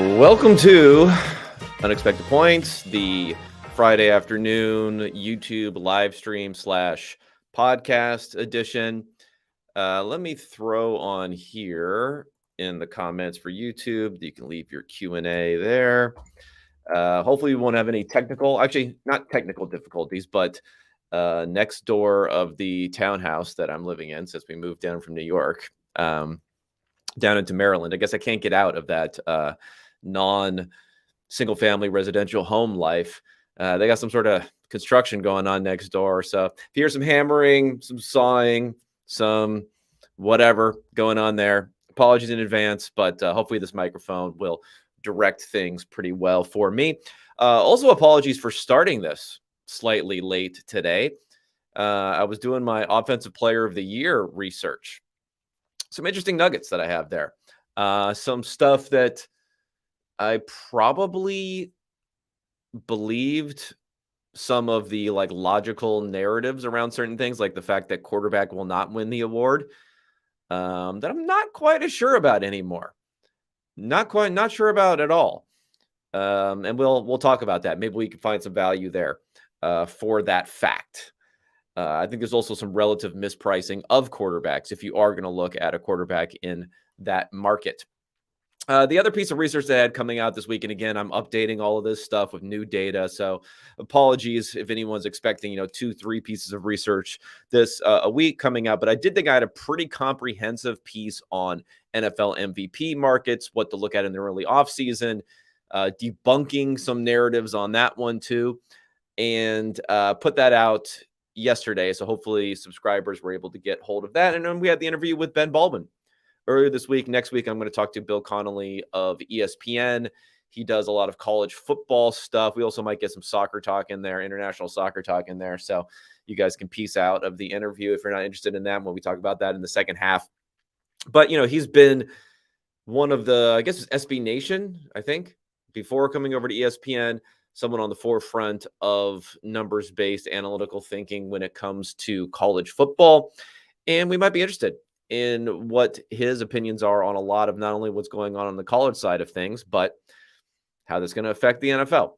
Welcome to Unexpected Points, the Friday afternoon YouTube live stream / podcast edition. Let me throw on here in the comments for YouTube. You can leave your Q&A there. Hopefully we won't have any not technical difficulties, but next door of the townhouse that I'm living in, since we moved down from New York, down into Maryland. I guess I can't get out of that non-single family residential home life. They got some sort of construction going on next door. So if you hear some hammering, some sawing, some whatever going on there, apologies in advance, but hopefully this microphone will direct things pretty well for me. Also, apologies for starting this slightly late today. I was doing my Offensive Player of the Year research. Some interesting nuggets that I have there. Some stuff that I probably believed some of the logical narratives around certain things, like the fact that quarterback will not win the award, that I'm not quite as sure about anymore. Not sure about at all. And we'll talk about that. Maybe we can find some value there for that fact. I think there's also some relative mispricing of quarterbacks if you are going to look at a quarterback in that market. The other piece of research that I had coming out this week, and again, I'm updating all of this stuff with new data. So apologies if anyone's expecting, 2-3 pieces of research this a week coming out. But I did think I had a pretty comprehensive piece on NFL MVP markets, what to look at in the early offseason, debunking some narratives on that one too, and put that out yesterday. So hopefully subscribers were able to get hold of that. And then we had the interview with Ben Baldwin earlier this week. Next week, I'm going to talk to Bill Connolly of ESPN. He does a lot of college football stuff. We also might get some soccer talk in there, international soccer talk in there. So you guys can piece out of the interview if you're not interested in that when we talk about that in the second half. But, he's been one of the, I guess it's SB Nation, I think, before coming over to ESPN, someone on the forefront of numbers-based analytical thinking when it comes to college football. And we might be interested in what his opinions are on a lot of not only what's going on the college side of things, but how that's going to affect the NFL.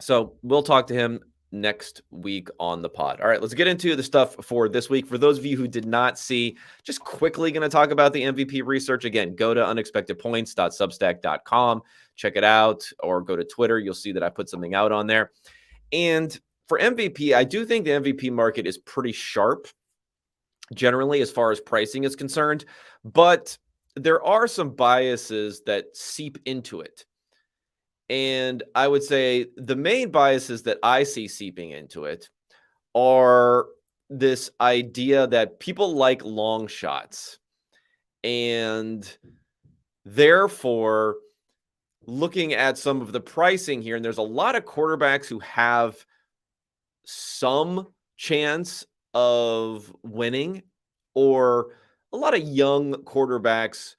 So we'll talk to him next week on the pod. All right, let's get into the stuff for this week. For those of you who did not see, just quickly going to talk about the MVP research. Again, go to unexpectedpoints.substack.com, check it out, or go to Twitter. You'll see that I put something out on there. And for MVP, I do think the MVP market is pretty sharp generally as far as pricing is concerned, but there are some biases that seep into it. And I would say the main biases that I see seeping into it are this idea that people like long shots, and therefore looking at some of the pricing here, and there's a lot of quarterbacks who have some chance of winning, or a lot of young quarterbacks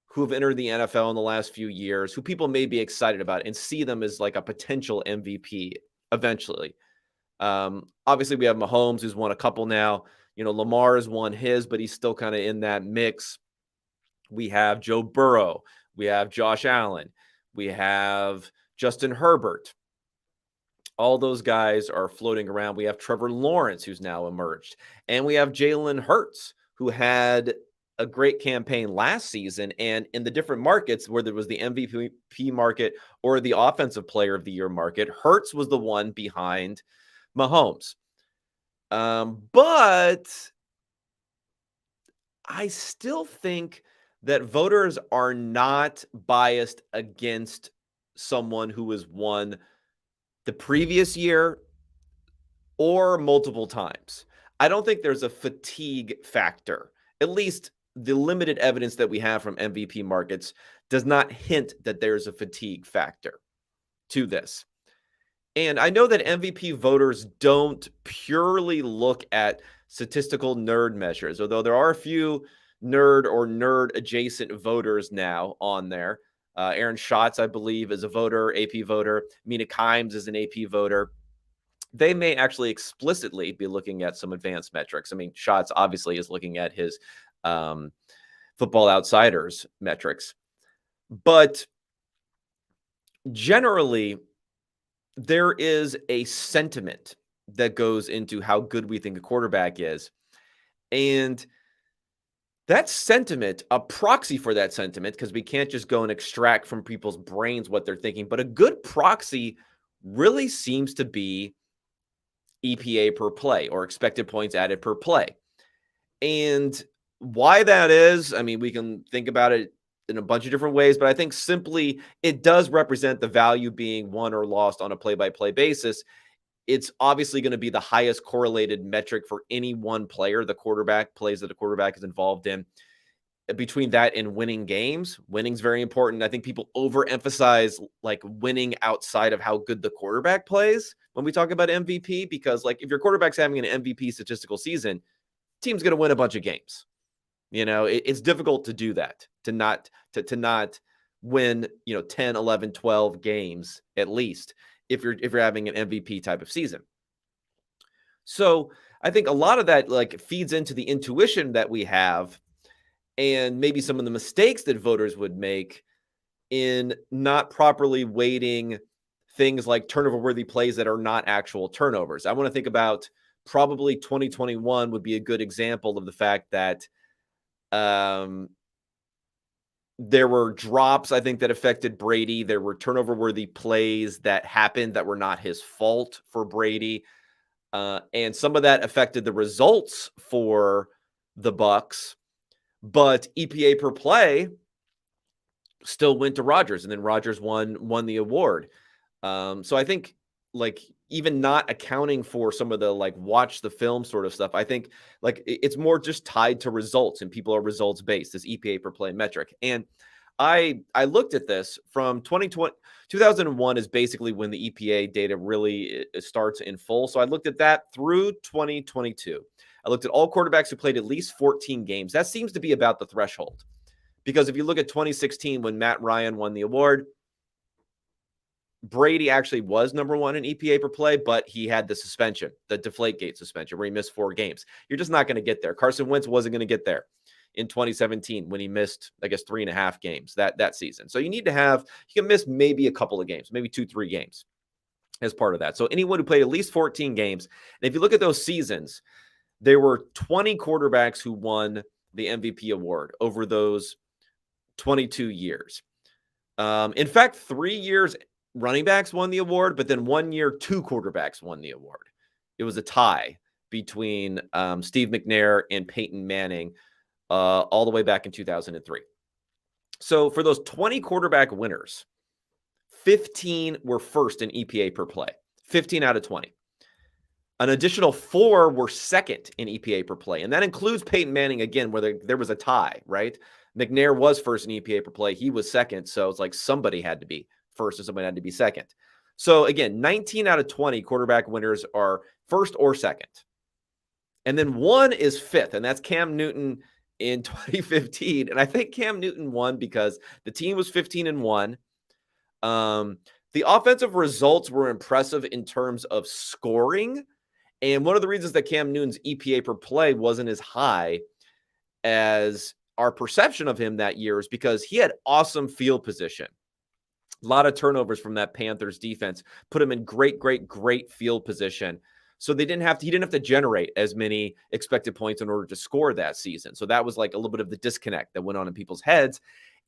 who have entered the NFL in the last few years, who people may be excited about and see them as like a potential MVP eventually. Obviously, we have Mahomes, who's won a couple now. Lamar has won his, but he's still kind of in that mix. We have Joe Burrow. We have Josh Allen. We have Justin Herbert. All those guys are floating around. We have Trevor Lawrence, who's now emerged. And we have Jalen Hurts, who had a great campaign last season. And in the different markets, whether it was the MVP market or the Offensive Player of the Year market, Hurts was the one behind Mahomes. But I still think that voters are not biased against someone who has won the previous year or multiple times. I don't think there's a fatigue factor. At least the limited evidence that we have from MVP markets does not hint that there's a fatigue factor to this. And I know that MVP voters don't purely look at statistical nerd measures, although there are a few nerd or nerd adjacent voters now on there. Aaron Schatz, I believe, is a voter, AP voter. Mina Kimes is an AP voter. They may actually explicitly be looking at some advanced metrics. I mean, Schatz obviously is looking at his Football Outsiders metrics. But Generally, there is a sentiment that goes into how good we think a quarterback is. And that sentiment, a proxy for that sentiment, because we can't just go and extract from people's brains what they're thinking, but a good proxy really seems to be EPA per play or expected points added per play. And why that is, I mean, we can think about it in a bunch of different ways, but I think simply it does represent the value being won or lost on a play by play basis. It's obviously going to be the highest correlated metric for any one player, the quarterback plays that the quarterback is involved in. Between that and winning games, winning's very important. I think people overemphasize like winning outside of how good the quarterback plays when we talk about MVP, because like if your quarterback's having an MVP statistical season, team's going to win a bunch of games. You know, it's difficult to do that, to not win, 10, 11, 12 games at least if you're having an MVP type of season. So I think a lot of that like feeds into the intuition that we have and maybe some of the mistakes that voters would make in not properly weighting things like turnover worthy plays that are not actual turnovers. I want to think about probably 2021 would be a good example of the fact that there were drops, I think, that affected Brady. There were turnover worthy plays that happened that were not his fault for Brady. And some of that affected the results for the Bucks, but EPA per play still went to Rodgers, and then Rodgers won the award. So I think like even not accounting for some of the like watch the film sort of stuff, I think like it's more just tied to results, and people are results based, this EPA per play metric. And I looked at this from 2001 is basically when the EPA data really starts in full. So I looked at that through 2022. I looked at all quarterbacks who played at least 14 games. That seems to be about the threshold. Because if you look at 2016, when Matt Ryan won the award, Brady actually was number one in EPA per play, but he had the suspension, the Deflategate suspension, where he missed 4 games. You're just not going to get there. Carson Wentz wasn't going to get there in 2017 when he missed, I guess, 3.5 games that season. So you can miss maybe a couple of games, maybe 2-3 games as part of that. So anyone who played at least 14 games, and if you look at those seasons, there were 20 quarterbacks who won the MVP award over those 22 years. In fact, 3 years running backs won the award, but then 1 year, 2 quarterbacks won the award. It was a tie between Steve McNair and Peyton Manning all the way back in 2003. So for those 20 quarterback winners, 15 were first in EPA per play, 15 out of 20. An additional 4 were second in EPA per play. And that includes Peyton Manning, again, where there was a tie, right? McNair was first in EPA per play. He was second. So it's like somebody had to be first and somebody had to be second. So again, 19 out of 20 quarterback winners are first or second. And then 1 is fifth, and that's Cam Newton in 2015. And I think Cam Newton won because the team was 15-1. The offensive results were impressive in terms of scoring. And one of the reasons that Cam Newton's EPA per play wasn't as high as our perception of him that year is because he had awesome field position. A lot of turnovers from that Panthers defense put him in great field position. So he didn't have to generate as many expected points in order to score that season. So that was like a little bit of the disconnect that went on in people's heads.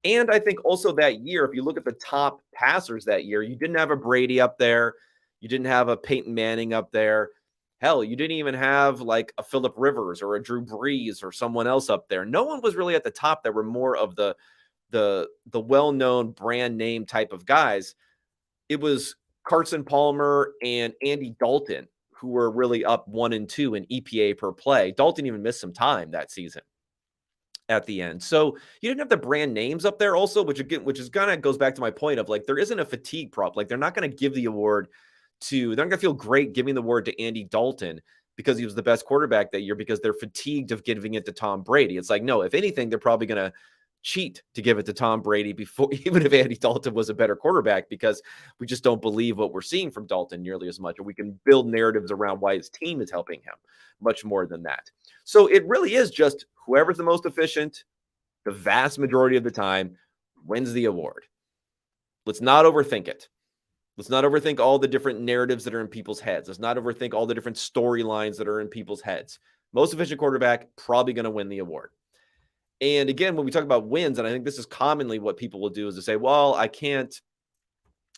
And I think also that year, if you look at the top passers that year, you didn't have a Brady up there. You didn't have a Peyton Manning up there. Hell, you didn't even have like a Phillip Rivers or a Drew Brees or someone else up there. No one was really at the top that were more of the well-known brand name type of guys. It was Carson Palmer and Andy Dalton who were really up 1 and 2 in EPA per play. Dalton even missed some time that season at the end. So you didn't have the brand names up there also, which is kind of goes back to my point of like, there isn't a fatigue prop. Like they're not going to give the award they're not going to feel great giving the award to Andy Dalton because he was the best quarterback that year because they're fatigued of giving it to Tom Brady. It's like, no, if anything, they're probably going to cheat to give it to Tom Brady before, even if Andy Dalton was a better quarterback, because we just don't believe what we're seeing from Dalton nearly as much. Or we can build narratives around why his team is helping him much more than that. So it really is just whoever's the most efficient, the vast majority of the time, wins the award. Let's not overthink it. Let's not overthink all the different narratives that are in people's heads. Let's not overthink all the different storylines that are in people's heads. Most efficient quarterback, probably going to win the award. And again, when we talk about wins, and I think this is commonly what people will do, is to say, well, I can't,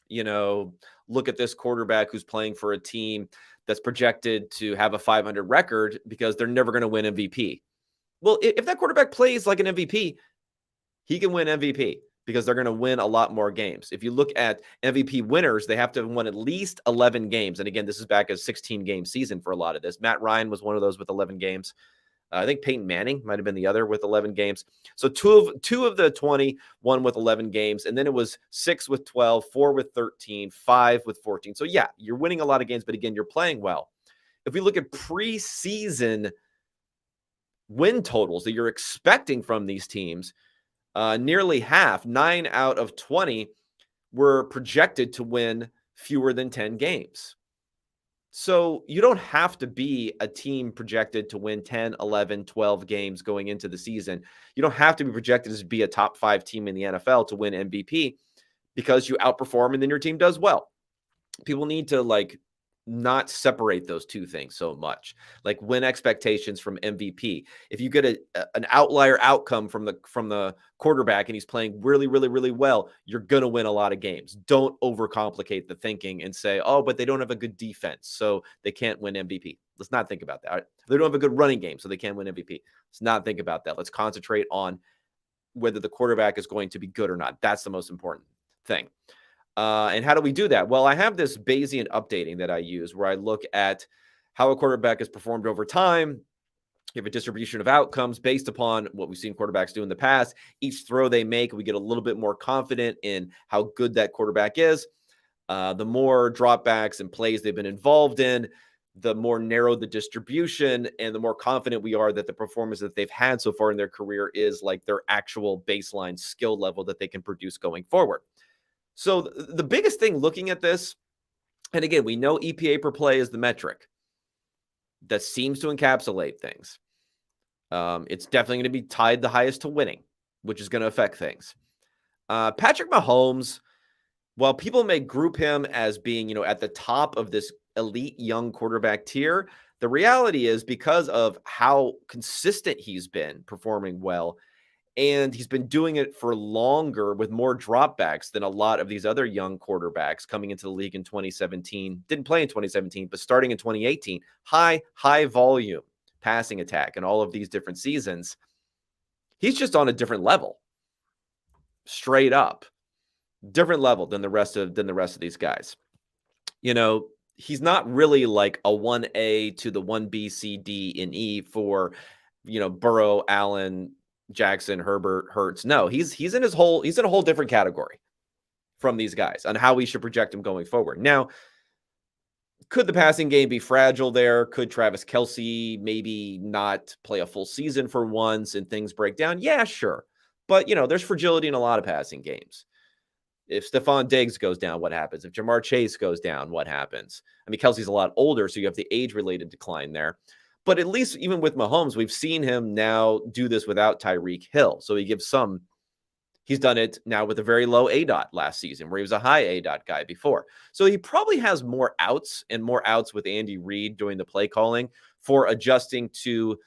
look at this quarterback who's playing for a team that's projected to have a 500 record because they're never going to win MVP. Well, if that quarterback plays like an MVP, he can win MVP because they're going to win a lot more games. If you look at MVP winners, they have to have won at least 11 games. And again, this is back a 16-game season for a lot of this. Matt Ryan was one of those with 11 games. I think Peyton Manning might have been the other with 11 games. So two of the 20, one with 11 games. And then it was 6 with 12, 4 with 13, 5 with 14. So yeah, you're winning a lot of games, but again, you're playing well. If we look at preseason win totals that you're expecting from these teams, nearly half, 9 out of 20, were projected to win fewer than 10 games. So you don't have to be a team projected to win 10, 11, 12 games going into the season. You don't have to be projected to be a top 5 team in the NFL to win MVP because you outperform and then your team does well. People need to not separate those two things so much. Like win expectations from MVP. If you get an outlier outcome from the quarterback and he's playing really, really, really well, you're going to win a lot of games. Don't overcomplicate the thinking and say, oh, but they don't have a good defense, so they can't win MVP. Let's not think about that. They don't have a good running game, so they can't win MVP. Let's not think about that. Let's concentrate on whether the quarterback is going to be good or not. That's the most important thing. And how do we do that? Well, I have this Bayesian updating that I use where I look at how a quarterback has performed over time. You have a distribution of outcomes based upon what we've seen quarterbacks do in the past. Each throw they make, we get a little bit more confident in how good that quarterback is. The more dropbacks and plays they've been involved in, the more narrow the distribution and the more confident we are that the performance that they've had so far in their career is like their actual baseline skill level that they can produce going forward. So the biggest thing looking at this, and again, we know EPA per play is the metric that seems to encapsulate things. It's definitely going to be tied the highest to winning, which is going to affect things. Patrick Mahomes, while people may group him as being, at the top of this elite young quarterback tier, the reality is because of how consistent he's been performing well, and he's been doing it for longer with more dropbacks than a lot of these other young quarterbacks coming into the league in 2017. Didn't play in 2017, but starting in 2018, high volume passing attack in all of these different seasons. He's just on a different level. Straight up. Different level than the rest of these guys. He's not really like a 1A to the 1B, C, D, and E for, Burrow, Allen, Jackson, Herbert, Hurts. No, he's in a whole different category from these guys on how we should project him going forward. Now, could the passing game be fragile there? Could Travis Kelce maybe not play a full season for once and things break down? Yeah, sure. But, there's fragility in a lot of passing games. If Stephon Diggs goes down, what happens? If Jamar Chase goes down, what happens? I mean, Kelce's a lot older, so you have the age-related decline there. But at least even with Mahomes, we've seen him now do this without Tyreek Hill. So he's done it now with a very low ADOT last season, where he was a high ADOT guy before. So he probably has more outs with Andy Reid doing the play calling for adjusting to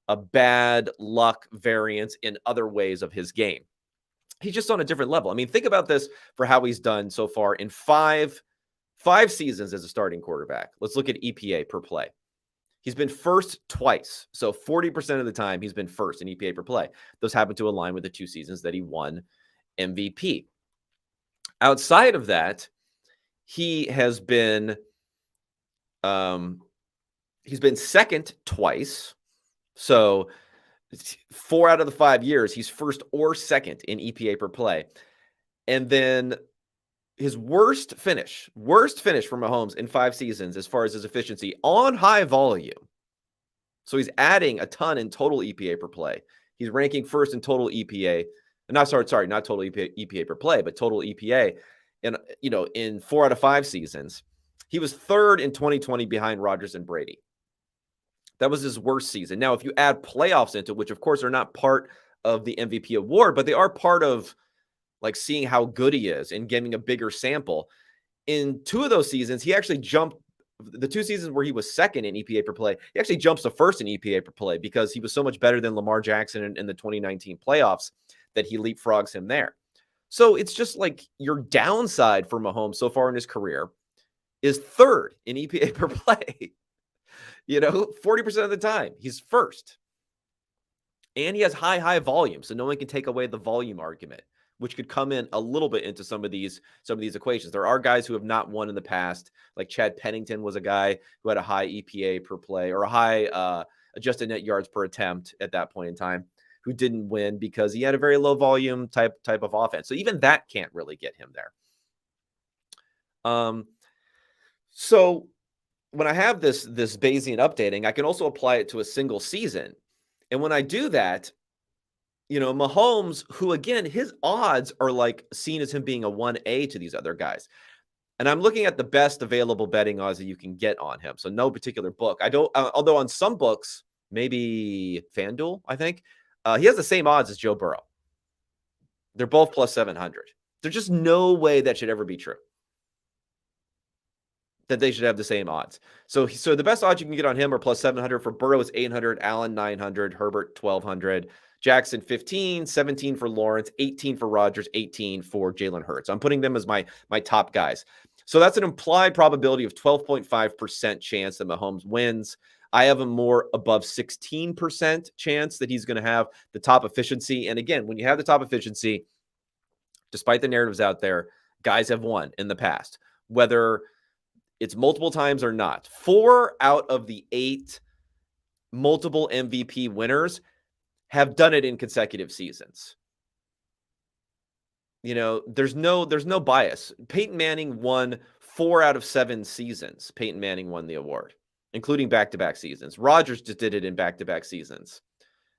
a bad luck variance in other ways of his game. He's just on a different level. I mean, think about this for how he's done so far in five seasons as a starting quarterback. Let's look at EPA per play. He's been first twice. So 40% of the time he's been first in EPA per play. Those happen to align with the 2 seasons that he won MVP. Outside of that, he has been second twice. So 4 out of the 5 years, he's first or second in EPA per play. And then his worst finish for Mahomes in 5 seasons as far as his efficiency on high volume. So he's adding a ton in total EPA per play. He's ranking first in total EPA. Not total EPA per play, but total EPA. And, in 4 out of 5 seasons, he was third in 2020 behind Rodgers and Brady. That was his worst season. Now, if you add playoffs into it, which of course are not part of the MVP award, but they are part of like seeing how good he is and getting a bigger sample. In 2 of those seasons, he actually jumped the 2 seasons where he was second in EPA per play. He actually jumps to first in EPA per play because he was so much better than Lamar Jackson in the 2019 playoffs that he leapfrogs him there. So it's just like your downside for Mahomes so far in his career is third in EPA per play. 40% of the time he's first. And he has high volume, so no one can take away the volume argument, which could come in a little bit into some of these equations. There are guys who have not won in the past, like Chad Pennington was a guy who had a high EPA per play or a high adjusted net yards per attempt at that point in time, who didn't win because he had a very low volume type of offense. So even that can't really get him there. So when I have this Bayesian updating, I can also apply it to a single season. And when I do that, Mahomes, who again, his odds are like seen as him being a 1A to these other guys. And I'm looking at the best available betting odds that you can get on him. So no particular book. I don't, although on some books, maybe FanDuel, I think, he has the same odds as Joe Burrow. They're both plus 700. There's just no way that should ever be true, that they should have the same odds. So the best odds you can get on him are plus 700. For Burrow is 800, Allen 900, Herbert 1200, Jackson 15, 17 for Lawrence, 18 for Rodgers, 18 for Jalen Hurts. I'm putting them as my top guys. So that's an implied probability of 12.5% chance that Mahomes wins. I have a more above 16% chance that he's going to have the top efficiency. And again, when you have the top efficiency, despite the narratives out there, guys have won in the past, whether it's multiple times or not. 4 out of the 8 multiple MVP winners have done it in consecutive seasons. There's no bias. Peyton Manning won 4 out of 7 seasons. Peyton Manning won the award, including back-to-back seasons. Rodgers just did it in back-to-back seasons.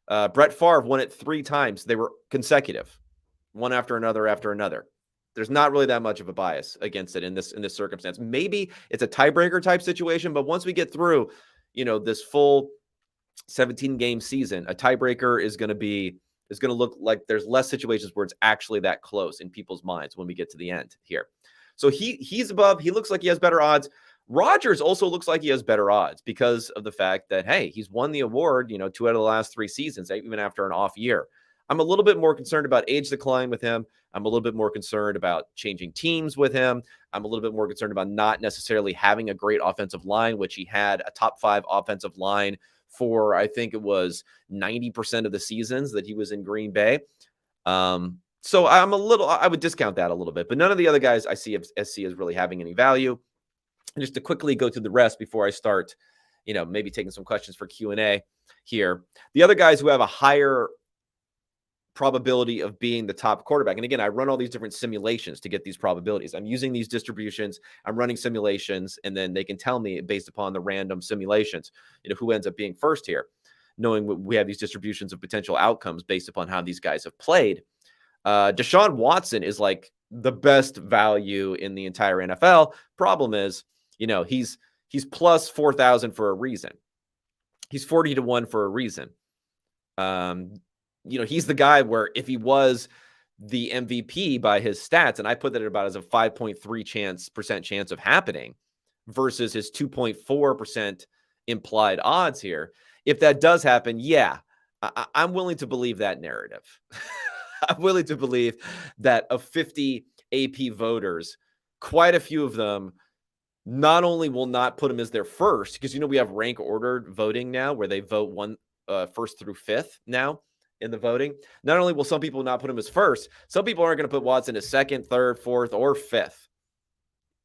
Brett Favre won it 3 times. They were consecutive, one after another. There's not really that much of a bias against it in this circumstance. Maybe it's a tiebreaker type situation, but once we get through, this full 17-game season, a tiebreaker is going to look like there's less situations where it's actually that close in people's minds when we get to the end here. So he's above. He looks like he has better odds. Rodgers also looks like he has better odds because of the fact that, hey, he's won the award, 2 out of the last 3 seasons, even after an off year. I'm a little bit more concerned about age decline with him. I'm a little bit more concerned about changing teams with him. I'm a little bit more concerned about not necessarily having a great offensive line, which he had a top 5 offensive line for, I think it was 90% of the seasons that he was in Green Bay. So I would discount that a little bit, but none of the other guys I see as really having any value. And just to quickly go through the rest before I start, maybe taking some questions for Q&A here. The other guys who have a higher probability of being the top quarterback. And again, I run all these different simulations to get these probabilities. I'm using these distributions, I'm running simulations, and then they can tell me based upon the random simulations, who ends up being first here, knowing we have these distributions of potential outcomes based upon how these guys have played. Deshaun Watson is like the best value in the entire NFL. Problem is, he's plus 4,000 for a reason. He's 40 to 1 for a reason. He's the guy where if he was the MVP by his stats, and I put that at about as a 5.3% chance of happening versus his 2.4% implied odds here. If that does happen, yeah, I'm willing to believe that narrative. I'm willing to believe that of 50 AP voters, quite a few of them not only will not put him as their first, because we have rank ordered voting now where they vote first through fifth now in the voting. Not only will some people not put him as first, some people aren't going to put Watson as second, third, fourth, or fifth,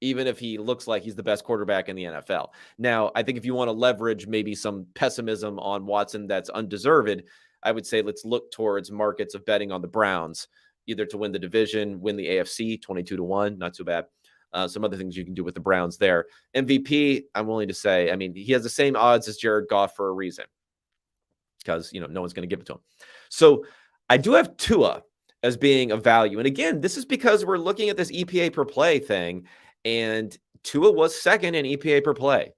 even if he looks like he's the best quarterback in the NFL. Now, I think if you want to leverage maybe some pessimism on Watson that's undeserved, I would say let's look towards markets of betting on the Browns, either to win the division, win the AFC, 22 to 1, not too bad. Some other things you can do with the Browns there. MVP, I'm willing to say, he has the same odds as Jared Goff for a reason, because, no one's going to give it to him. So I do have Tua as being a value. And again, this is because we're looking at this EPA per play thing, and Tua was second in EPA per play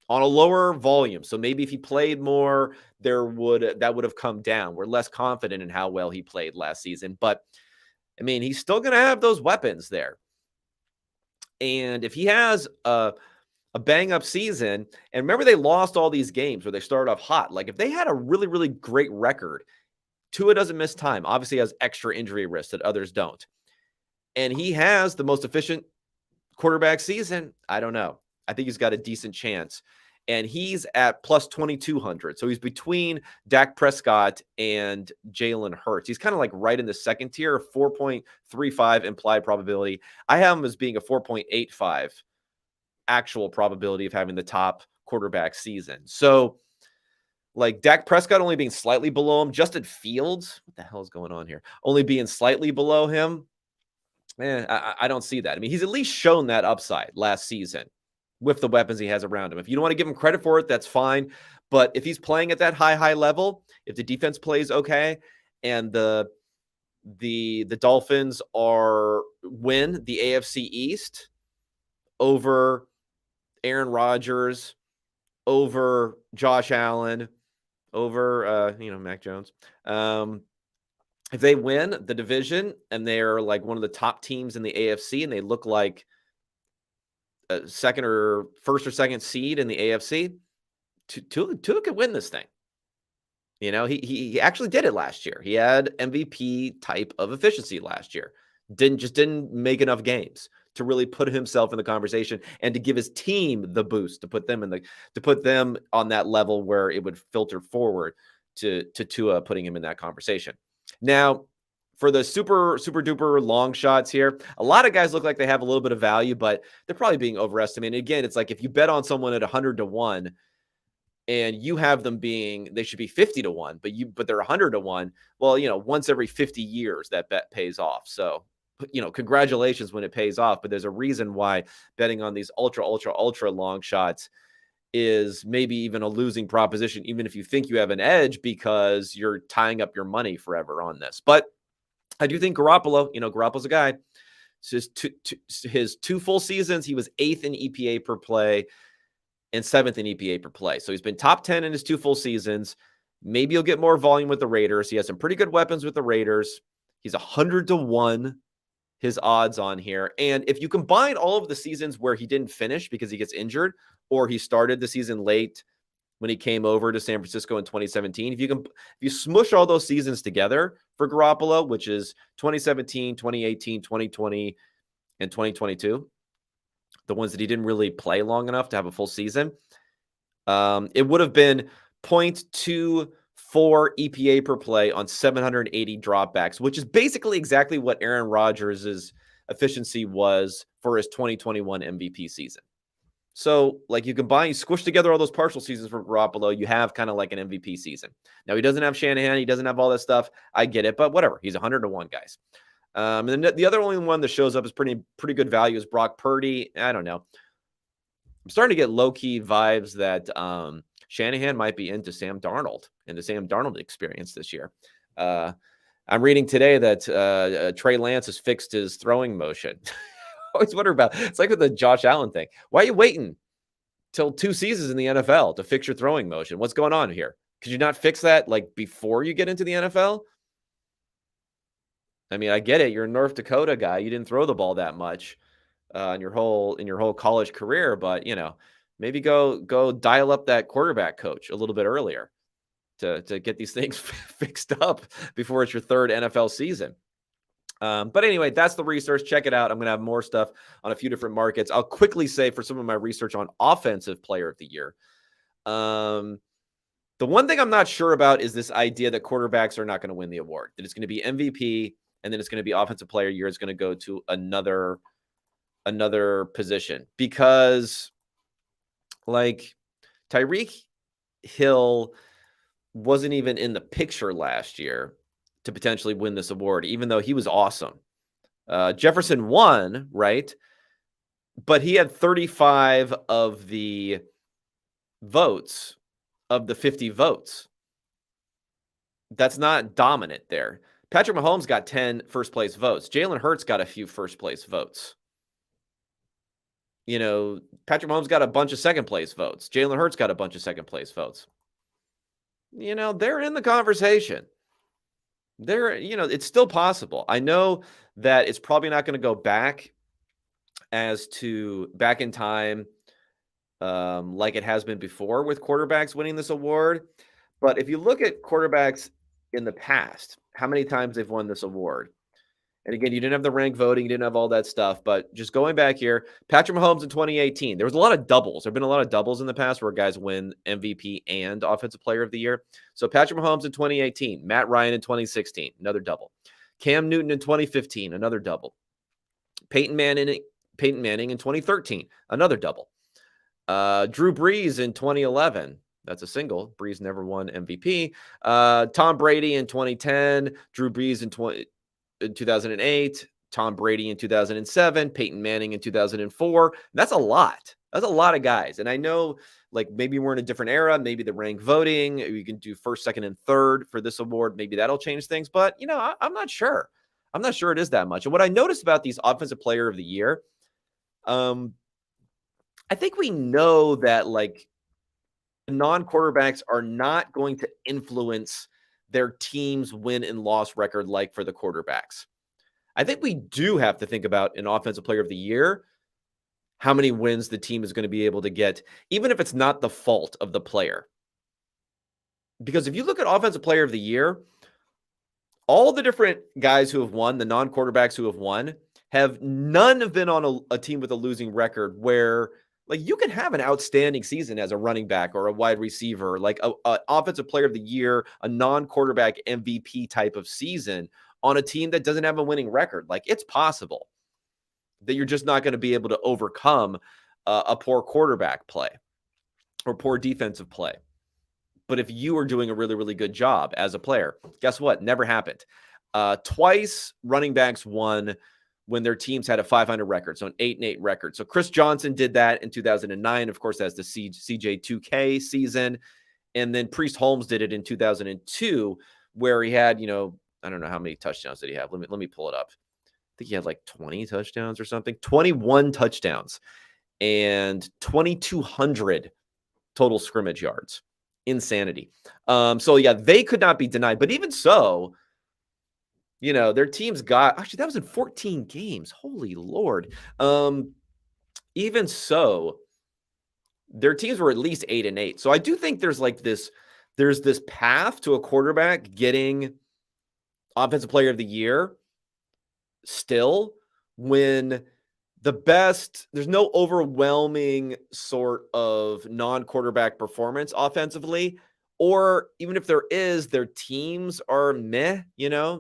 on a lower volume. So maybe if he played more, that would have come down. We're less confident in how well he played last season. But I mean, he's still going to have those weapons there. And if he has a bang up season, and remember they lost all these games where they started off hot. Like if they had a really, really great record, Tua doesn't miss time. Obviously, has extra injury risk that others don't. And he has the most efficient quarterback season. I don't know. I think he's got a decent chance. And he's at plus 2,200. So he's between Dak Prescott and Jalen Hurts. He's kind of like right in the second tier, 4.35 implied probability. I have him as being a 4.85 actual probability of having the top quarterback season. So like Dak Prescott only being slightly below him, Justin Fields, what the hell is going on here? Only being slightly below him. Man, I don't see that. I mean, he's at least shown that upside last season with the weapons he has around him. If you don't want to give him credit for it, that's fine. But if he's playing at that high level, if the defense plays okay, and the Dolphins win the AFC East over Aaron Rodgers, over Josh Allen, over Mac Jones. If they win the division and they're like one of the top teams in the AFC and they look like a first or second seed in the AFC, Tua could win this thing. You know, he actually did it last year. He had MVP type of efficiency last year. Didn't make enough games to really put himself in the conversation and to give his team the boost to put them on that level where it would filter forward to Tua, putting him in that conversation. Now, for the super duper long shots here, a lot of guys look like they have a little bit of value, but they're probably being overestimated. Again, it's like if you bet on someone at 100-1 and you have them they should be 50-1, but they're 100-1. Well, once every 50 years that bet pays off. So, congratulations when it pays off, but there's a reason why betting on these ultra long shots is maybe even a losing proposition, even if you think you have an edge, because you're tying up your money forever on this. But I do think Garoppolo, Garoppolo's a guy. So his two full seasons, he was 8th in EPA per play and 7th in EPA per play. So he's been top 10 in his 2 full seasons. Maybe he'll get more volume with the Raiders. He has some pretty good weapons with the Raiders. He's 100-1, his odds on here. And if you combine all of the seasons where he didn't finish because he gets injured, or he started the season late when he came over to San Francisco in 2017. If you smush all those seasons together for Garoppolo, which is 2017, 2018, 2020, and 2022, the ones that he didn't really play long enough to have a full season, it would have been 0.24 EPA per play on 780 dropbacks, which is basically exactly what Aaron Rodgers' efficiency was for his 2021 MVP season. So, like, you squish together all those partial seasons for Garoppolo, you have kind of like an MVP season. Now, he doesn't have Shanahan. He doesn't have all that stuff. I get it, but whatever. He's 100-1, guys. And then the other only one that shows up is pretty good value is Brock Purdy. I don't know. I'm starting to get low-key vibes that Shanahan might be into Sam Darnold and the Sam Darnold experience this year. I'm reading today that Trey Lance has fixed his throwing motion. Always wonder about it's like with the Josh Allen thing. Why are you waiting till 2 seasons in the NFL to fix your throwing motion? What's going on here? Could you not fix that like before you get into the NFL? I mean, I get it. You're a North Dakota guy. You didn't throw the ball that much in your whole college career, but maybe go dial up that quarterback coach a little bit earlier to get these things fixed up before it's your 3rd NFL season. But anyway, that's the research. Check it out. I'm going to have more stuff on a few different markets. I'll quickly say for some of my research on offensive player of the year. The one thing I'm not sure about is this idea that quarterbacks are not going to win the award, that it's going to be MVP and then it's going to be offensive player of the year. It's going to go to another position because like Tyreek Hill wasn't even in the picture last year to potentially win this award, even though he was awesome. Jefferson won, right? But he had 35 of the votes of the 50 votes. That's not dominant there. Patrick Mahomes got 10 first place votes. Jalen Hurts got a few first place votes. Patrick Mahomes got a bunch of second place votes. Jalen Hurts got a bunch of second place votes. They're in the conversation. It's still possible. I know that it's probably not going to go back back in time, like it has been before with quarterbacks winning this award. But if you look at quarterbacks in the past, how many times they've won this award? And again, you didn't have the rank voting, you didn't have all that stuff. But just going back here, Patrick Mahomes in 2018, there was a lot of doubles. There have been a lot of doubles in the past where guys win MVP and Offensive Player of the Year. So Patrick Mahomes in 2018, Matt Ryan in 2016, another double. Cam Newton in 2015, another double. Peyton Manning in 2013, another double. Drew Brees in 2011. That's a single. Brees never won MVP. Tom Brady in 2010. Drew Brees in 2008. Tom Brady in 2007. Peyton Manning in 2004. That's a lot. That's a lot of guys. And I know, like, maybe we're in a different era. Maybe the rank voting, you can do first, second, and third for this award. Maybe that'll change things. But, I'm not sure. I'm not sure it is that much. And what I noticed about these Offensive Player of the Year, I think we know that, like, non-quarterbacks are not going to influence their team's win and loss record like for the quarterbacks. I think we do have to think about an Offensive Player of the Year, how many wins the team is going to be able to get, even if it's not the fault of the player. Because if you look at Offensive Player of the Year, all the different guys who have won, the non-quarterbacks who have won, none have been on a team with a losing record where, like, you can have an outstanding season as a running back or a wide receiver, like an Offensive Player of the Year, a non-quarterback MVP type of season on a team that doesn't have a winning record. Like, it's possible that you're just not going to be able to overcome a poor quarterback play or poor defensive play. But if you are doing a really, really good job as a player, guess what? Never happened. Twice running backs won when their teams had a 500 record, so an 8-8 record. So Chris Johnson did that in 2009. Of course, that's the CJ2K season. And then Priest Holmes did it in 2002, where he had, I don't know how many touchdowns did he have. Let me pull it up. I think he had like 20 touchdowns or something. 21 touchdowns and 2,200 total scrimmage yards. Insanity. So yeah, they could not be denied. But even so, their teams actually, that was in 14 games. Holy Lord. Even so, their teams were at least 8-8. So I do think there's this path to a quarterback getting Offensive Player of the Year still, when there's no overwhelming sort of non-quarterback performance offensively, or even if there is, their teams are meh,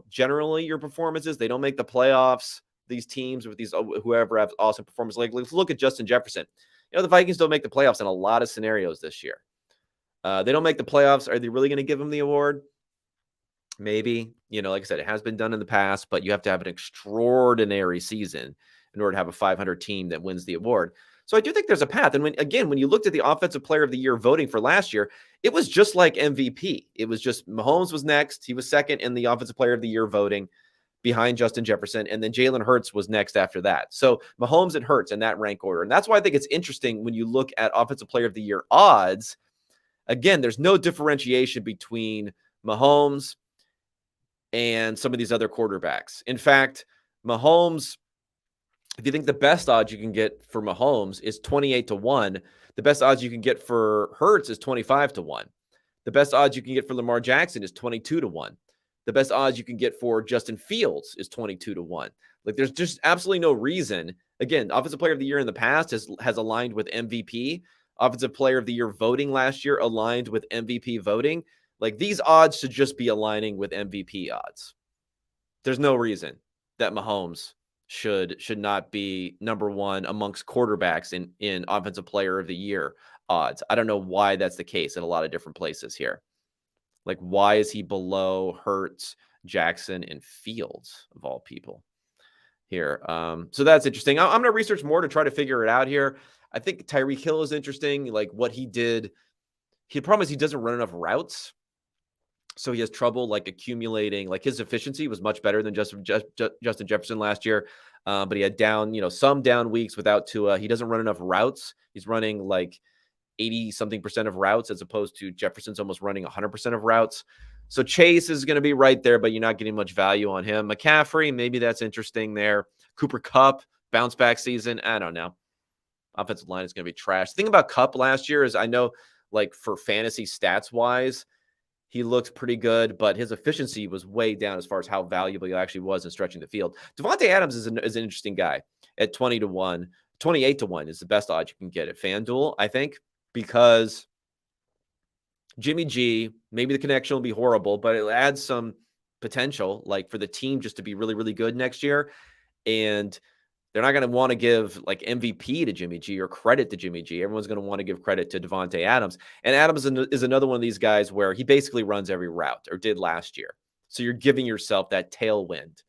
generally your performances, they don't make the playoffs. These teams with whoever have awesome performance, like let's look at Justin Jefferson. The Vikings don't make the playoffs in a lot of scenarios this year. They don't make the playoffs. Are they really going to give him the award? Maybe, like I said, it has been done in the past, but you have to have an extraordinary season in order to have a 500 team that wins the award. So I do think there's a path. And when you looked at the Offensive Player of the Year voting for last year, it was just like MVP. It was just Mahomes was next. He was second in the Offensive Player of the Year voting behind Justin Jefferson. And then Jalen Hurts was next after that. So Mahomes and Hurts in that rank order. And that's why I think it's interesting when you look at Offensive Player of the Year odds. Again, there's no differentiation between Mahomes and some of these other quarterbacks. In fact, Mahomes, if you think the best odds you can get for Mahomes is 28-1, the best odds you can get for Hurts is 25-1. The best odds you can get for Lamar Jackson is 22-1. The best odds you can get for Justin Fields is 22-1. Like, there's just absolutely no reason. Again, Offensive Player of the Year in the past has aligned with MVP. Offensive Player of the Year voting last year aligned with MVP voting. Like, these odds should just be aligning with MVP odds. There's no reason that Mahomes should not be number one amongst quarterbacks in Offensive Player of the Year odds. I don't know why that's the case in a lot of different places here. Like, why is he below Hurts, Jackson, and Fields, of all people here? So that's interesting. I'm going to research more to try to figure it out here. I think Tyreek Hill is interesting, like what he did. The problem is he doesn't run enough routes. So he has trouble like accumulating, like his efficiency was much better than Justin Jefferson last year. But he had some down weeks without Tua. He doesn't run enough routes. He's running like 80-something% of routes as opposed to Jefferson's almost running 100% of routes. So Chase is going to be right there, but you're not getting much value on him. McCaffrey, maybe that's interesting there. Cooper Kupp, bounce back season. I don't know. Offensive line is going to be trash. The thing about Kupp last year is I know, like, for fantasy stats wise, he looked pretty good, but his efficiency was way down as far as how valuable he actually was in stretching the field. Davante Adams is an interesting guy at 20 to 1. 28 to 1 is the best odds you can get at FanDuel, I think, because Jimmy G, maybe the connection will be horrible, but it adds some potential, like, for the team just to be really, really good next year. And they're not going to want to give like MVP to Jimmy G or credit to Jimmy G. Everyone's going to want to give credit to Davante Adams. And Adams is another one of these guys where he basically runs every route, or did last year. So you're giving yourself that tailwind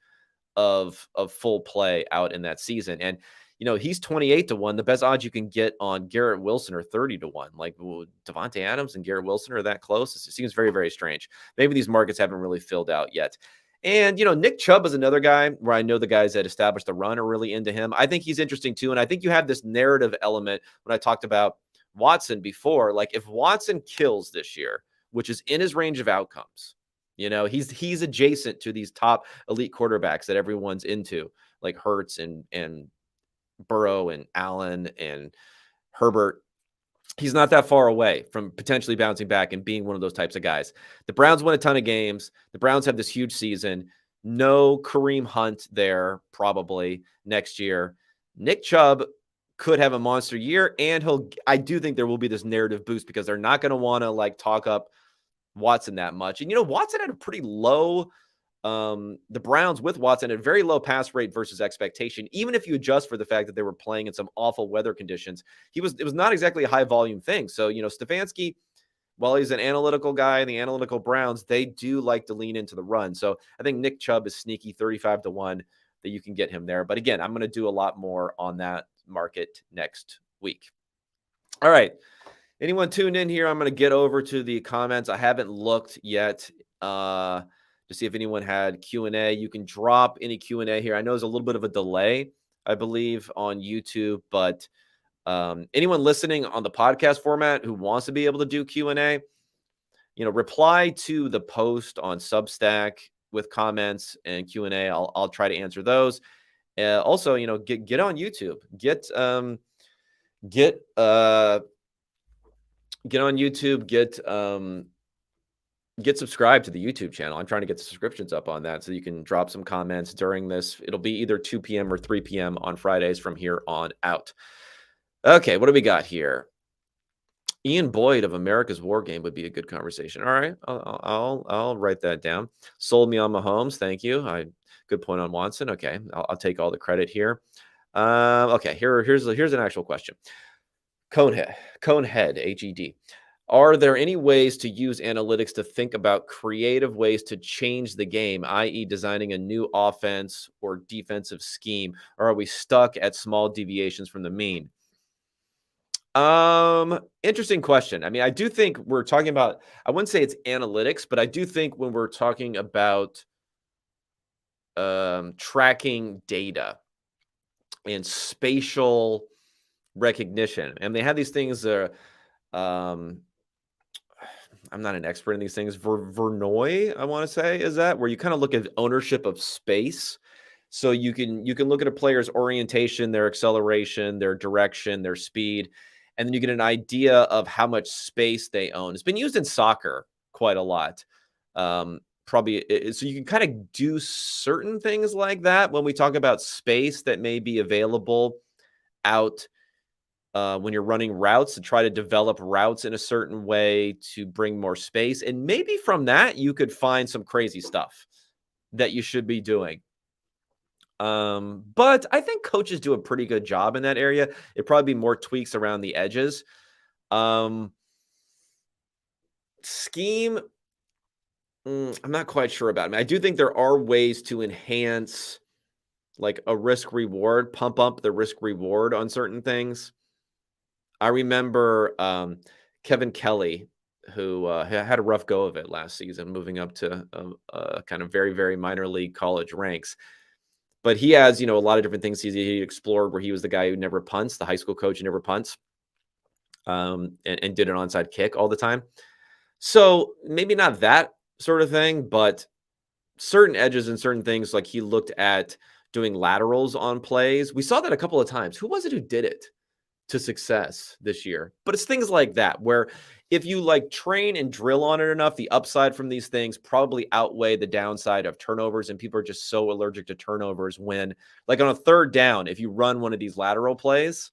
of full play out in that season. And, he's 28 to 1. The best odds you can get on Garrett Wilson are 30 to 1. Like, Davante Adams and Garrett Wilson are that close. It seems very, very strange. Maybe these markets haven't really filled out yet. And, Nick Chubb is another guy where I know the guys that established the run are really into him. I think he's interesting too. And I think you have this narrative element when I talked about Watson before. Like, if Watson kills this year, which is in his range of outcomes, he's adjacent to these top elite quarterbacks that everyone's into, like Hurts and Burrow and Allen and Herbert. He's not that far away from potentially bouncing back and being one of those types of guys. The Browns win a ton of games. The Browns have this huge season. No Kareem Hunt there probably next year. Nick Chubb could have a monster year, and I do think there will be this narrative boost because they're not going to want to like talk up Watson that much. And Watson had a pretty low the Browns with Watson had a very low pass rate versus expectation. Even if you adjust for the fact that they were playing in some awful weather conditions, it was not exactly a high volume thing. So, Stefanski, while he's an analytical guy, the analytical Browns, they do like to lean into the run. So I think Nick Chubb is sneaky 35 to 1 that you can get him there. But again, I'm going to do a lot more on that market next week. All right. Anyone tuned in here? I'm going to get over to the comments. I haven't looked yet to see if anyone had Q&A. You can drop any Q&A here. I know there's a little bit of a delay, I believe, on YouTube, but anyone listening on the podcast format who wants to be able to do Q&A, reply to the post on Substack with comments and Q&A. I'll try to answer those. Also, get on YouTube. Get on YouTube. Get subscribed to the YouTube channel. I'm trying to get the subscriptions up on that so you can drop some comments during this. It'll be either 2 p.m. or 3 p.m. on Fridays from here on out. Okay, what do we got here? Ian Boyd of America's War Game would be a good conversation. All right, I'll write that down. Sold me on Mahomes. Thank you. Good point on Watson. Okay, I'll take all the credit here. Okay, here's an actual question. Conehead, HED. Are there any ways to use analytics to think about creative ways to change the game, i.e. designing a new offense or defensive scheme, or are we stuck at small deviations from the mean? Interesting question. I mean, I do think we're talking about, I wouldn't say it's analytics, but I do think when we're talking about tracking data and spatial recognition, and they have these things I'm not an expert in these things. Verneuil, I want to say, is that where you kind of look at ownership of space. So you can look at a player's orientation, their acceleration, their direction, their speed, and then you get an idea of how much space they own. It's been used in soccer quite a lot. So you can kind of do certain things like that when we talk about space that may be available out when you're running routes, to try to develop routes in a certain way to bring more space. And maybe from that, you could find some crazy stuff that you should be doing. But I think coaches do a pretty good job in that area. It'd probably be more tweaks around the edges. Scheme, I'm not quite sure about. I mean, I do think there are ways to enhance like a risk reward, pump up the risk reward on certain things. I remember Kevin Kelly, who had a rough go of it last season, moving up to kind of very, very minor league college ranks. But he has, a lot of different things he explored, where he was the guy who never punts, the high school coach who never punts, and did an onside kick all the time. So maybe not that sort of thing, but certain edges and certain things, like he looked at doing laterals on plays. We saw that a couple of times. Who was it who did it to success this year? But it's things like that where if you like train and drill on it enough, the upside from these things probably outweigh the downside of turnovers. And people are just so allergic to turnovers when, like on a third down, if you run one of these lateral plays,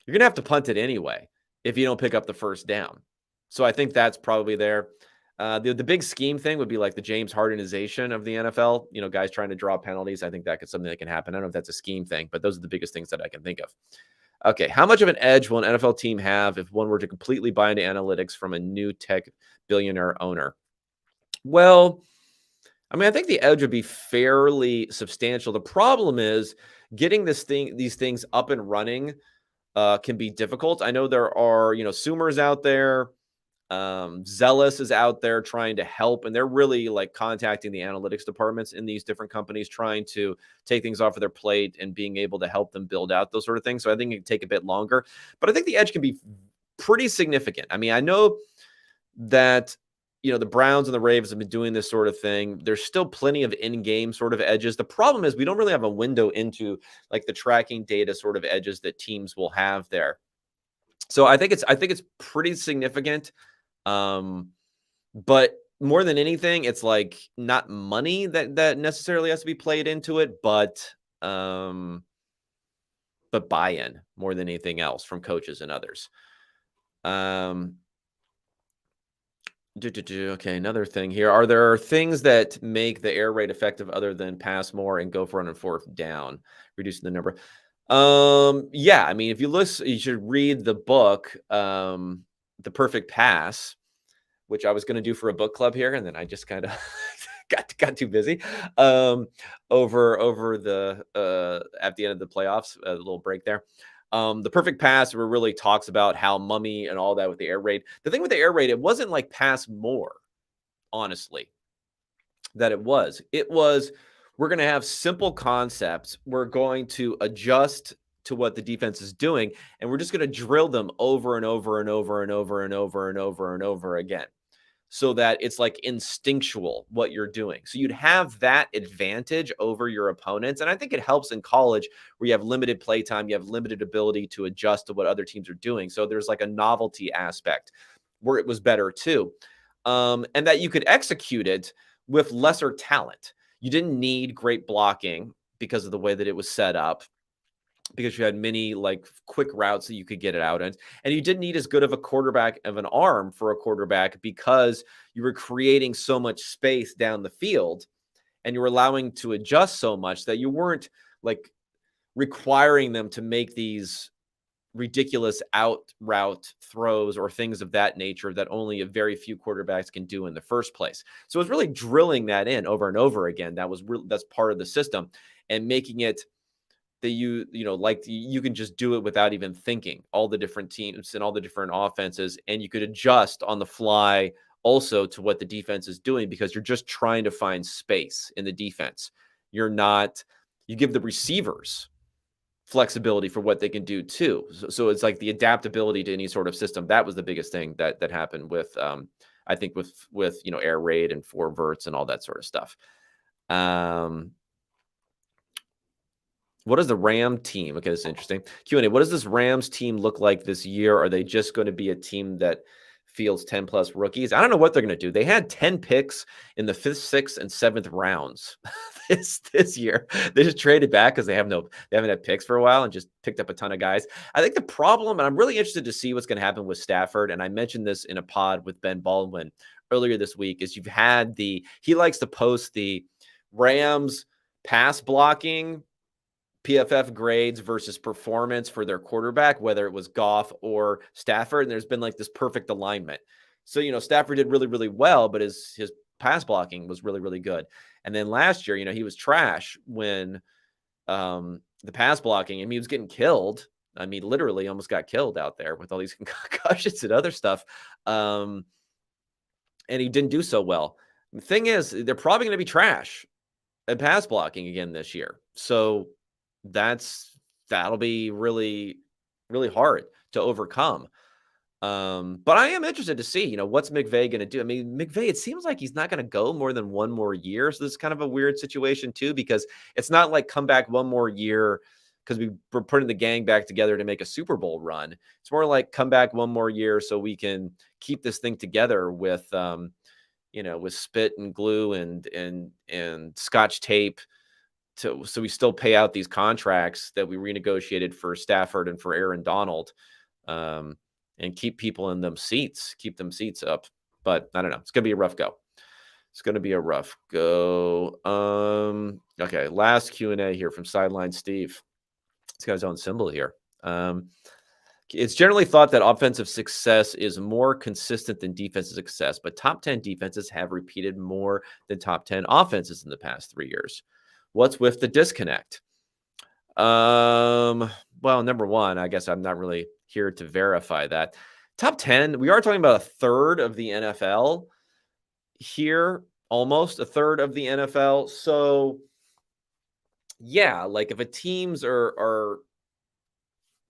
you're going to have to punt it anyway if you don't pick up the first down. So I think that's probably there. The big scheme thing would be like the James Hardenization of the NFL. You know, guys trying to draw penalties. I think that could something that can happen. I don't know if that's a scheme thing, but those are the biggest things that I can think of. Okay, how much of an edge will an NFL team have if one were to completely buy into analytics from a new tech billionaire owner? Well, I mean, I think the edge would be fairly substantial. The problem is getting these things up and running can be difficult. I know there are, Sumer's out there. Zealous is out there trying to help, and they're really like contacting the analytics departments in these different companies, trying to take things off of their plate and being able to help them build out those sort of things. So I think it can take a bit longer, but I think the edge can be pretty significant. I mean, I know that the Browns and the Ravens have been doing this sort of thing. There's still plenty of in-game sort of edges. The problem is we don't really have a window into like the tracking data sort of edges that teams will have there. So I think it's pretty significant. But more than anything, it's like not money that necessarily has to be played into it, but buy-in more than anything else from coaches and others. Okay, another thing here. Are there things that make the air raid effective other than pass more and go for it on fourth down, reducing the number? Yeah, I mean, if you listen, you should read the book, The Perfect Pass, which I was going to do for a book club here, and then I just kind of got too busy. Over the at the end of the playoffs, a little break there. The Perfect Pass, where it really talks about how Mummy and all that with the air raid. The thing with the air raid, it wasn't like pass more, honestly, that it was. It was, we're going to have simple concepts. We're going to adjust to what the defense is doing, and we're just going to drill them over and over and over and over and over and over and over again, so that it's like instinctual what you're doing. So you'd have that advantage over your opponents. And I think it helps in college where you have limited play time, you have limited ability to adjust to what other teams are doing. So there's like a novelty aspect where it was better too. And that you could execute it with lesser talent. You didn't need great blocking because of the way that it was set up, because you had many like quick routes that you could get it out in. And you didn't need as good of a quarterback of an arm for a quarterback because you were creating so much space down the field and you were allowing to adjust so much that you weren't like requiring them to make these ridiculous out route throws or things of that nature that only a very few quarterbacks can do in the first place. So it was really drilling that in over and over again. That's part of the system, and making it that you can just do it without even thinking, all the different teams and all the different offenses, and you could adjust on the fly also to what the defense is doing, because you're just trying to find space in the defense. You give the receivers flexibility for what they can do too. So it's like the adaptability to any sort of system. That was the biggest thing that happened with I think with air raid and four verts and all that sort of stuff. What does the Ram team? Okay, this is interesting. Q&A. What does this Rams team look like this year? Are they just going to be a team that fields 10 plus rookies? I don't know what they're going to do. They had 10 picks in the 5th, 6th, and 7th rounds this year. They just traded back because they haven't had picks for a while and just picked up a ton of guys. I think the problem, and I'm really interested to see what's going to happen with Stafford, and I mentioned this in a pod with Ben Baldwin earlier this week, is he likes to post the Rams pass blocking PFF grades versus performance for their quarterback, whether it was Goff or Stafford. And there's been like this perfect alignment. So, Stafford did really, really well, but his pass blocking was really, really good. And then last year, he was trash when the pass blocking, he was getting killed. I mean, literally almost got killed out there with all these concussions and other stuff. And he didn't do so well. The thing is, they're probably going to be trash at pass blocking again this year. So that'll be really, really hard to overcome. But I am interested to see, what's McVay going to do? I mean, McVay, it seems like he's not going to go more than one more year. So this is kind of a weird situation too, because it's not like come back one more year because we're putting the gang back together to make a Super Bowl run. It's more like come back one more year so we can keep this thing together with, with spit and glue and Scotch tape so we still pay out these contracts that we renegotiated for Stafford and for Aaron Donald. And keep people in keep them seats up. But I don't know. It's going to be a rough go. It's going to be a rough go. Okay. Last Q&A here from Sideline Steve. This guy's own symbol here. It's generally thought that offensive success is more consistent than defensive success, but top 10 defenses have repeated more than top 10 offenses in the past 3 years. What's with the disconnect? Well, number one, I guess I'm not really here to verify that. Top 10, we are talking about a third of the NFL here, almost a third of the NFL. So, yeah, like if a teams are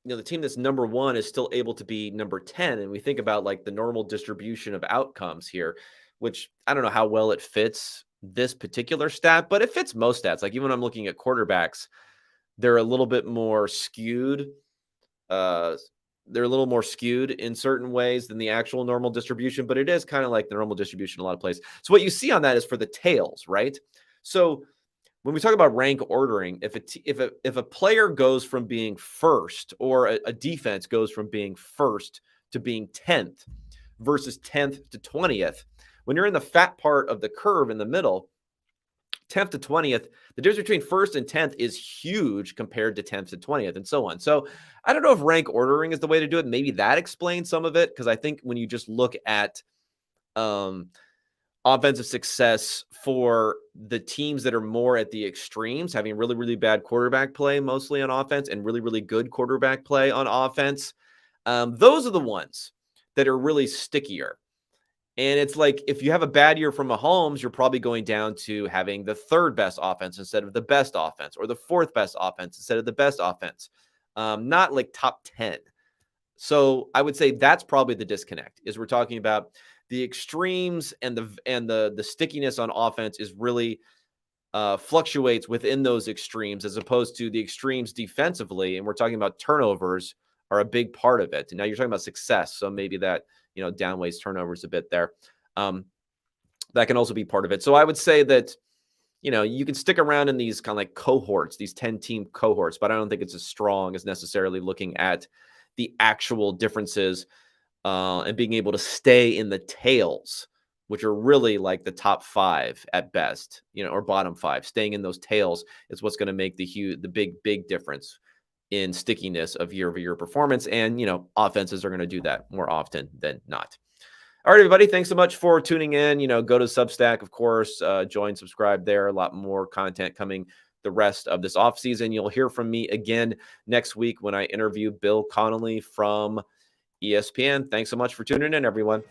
the team that's number one is still able to be number 10, and we think about like the normal distribution of outcomes here, which I don't know how well it fits this particular stat, but it fits most stats. Like even when I'm looking at quarterbacks, they're a little bit more skewed. They're a little more skewed in certain ways than the actual normal distribution, but it is kind of like the normal distribution in a lot of places. So what you see on that is for the tails, right? So when we talk about rank ordering, if a player goes from being first or a defense goes from being first to being 10th versus 10th to 20th, when you're in the fat part of the curve in the middle, 10th to 20th, the difference between first and 10th is huge compared to 10th to 20th and so on. So I don't know if rank ordering is the way to do it. Maybe that explains some of it, because I think when you just look at offensive success for the teams that are more at the extremes, having really, really bad quarterback play mostly on offense and really, really good quarterback play on offense, those are the ones that are really stickier. And it's like, if you have a bad year from Mahomes, you're probably going down to having the third best offense instead of the best offense, or the fourth best offense instead of the best offense. Not like top 10. So I would say that's probably the disconnect, is we're talking about the extremes and the stickiness on offense is really fluctuates within those extremes, as opposed to the extremes defensively. And we're talking about turnovers are a big part of it. And now you're talking about success. So maybe that, downweighs turnovers a bit there. That can also be part of it. So I would say that, you can stick around in these kind of like cohorts, these 10-team cohorts, but I don't think it's as strong as necessarily looking at the actual differences and being able to stay in the tails, which are really like the top 5 at best, or bottom 5. Staying in those tails is what's going to make the big difference in stickiness of year-over-year performance. And, offenses are going to do that more often than not. All right, everybody. Thanks so much for tuning in. Go to Substack, of course, join, subscribe there. A lot more content coming the rest of this offseason. You'll hear from me again next week when I interview Bill Connolly from ESPN. Thanks so much for tuning in, everyone.